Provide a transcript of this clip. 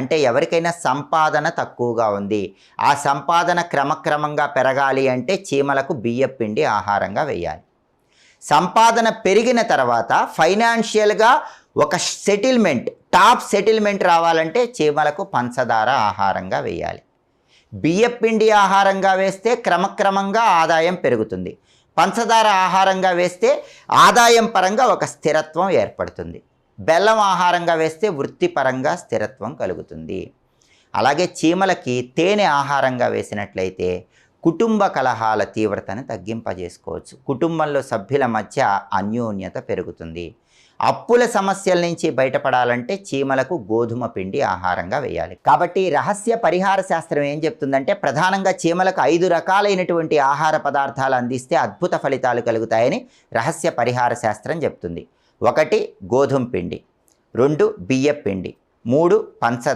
అంటే ఎవరికైనా సంపాదన తక్కువగా ఉంది, ఆ సంపాదన క్రమక్రమంగా పెరగాలి అంటే చీమలకు బియ్యపు పిండి ఆహారంగా వేయాలి. సంపాదన పెరిగిన తర్వాత ఫైనాన్షియల్గా ఒక సెటిల్మెంట్, టాప్ సెటిల్మెంట్ రావాలంటే చీమలకు పంచదార ఆహారంగా వేయాలి. బియ్యపు పిండి ఆహారంగా వేస్తే క్రమక్రమంగా ఆదాయం పెరుగుతుంది. పంచదార ఆహారంగా వేస్తే ఆదాయం పరంగా ఒక స్థిరత్వం ఏర్పడుతుంది. బెల్లం ఆహారంగా వేస్తే వృత్తిపరంగా స్థిరత్వం కలుగుతుంది. అలాగే చీమలకి తేనె ఆహారంగా వేసినట్లయితే కుటుంబ కలహాల తీవ్రతను తగ్గింపజేసుకోవచ్చు. కుటుంబంలో సభ్యుల మధ్య అన్యోన్యత పెరుగుతుంది. అప్పుల సమస్యల నుంచి బయటపడాలంటే చీమలకు గోధుమ పిండి ఆహారంగా వేయాలి. కాబట్టి రహస్య పరిహార శాస్త్రం ఏం చెప్తుందంటే ప్రధానంగా చీమలకు 5 రకాలైనటువంటి ఆహార పదార్థాలు అందిస్తే అద్భుత ఫలితాలు కలుగుతాయని రహస్య పరిహార శాస్త్రం చెప్తుంది. 1 గోధుమ పిండి, 2 బియ్యపు పిండి, 3 పంచదార.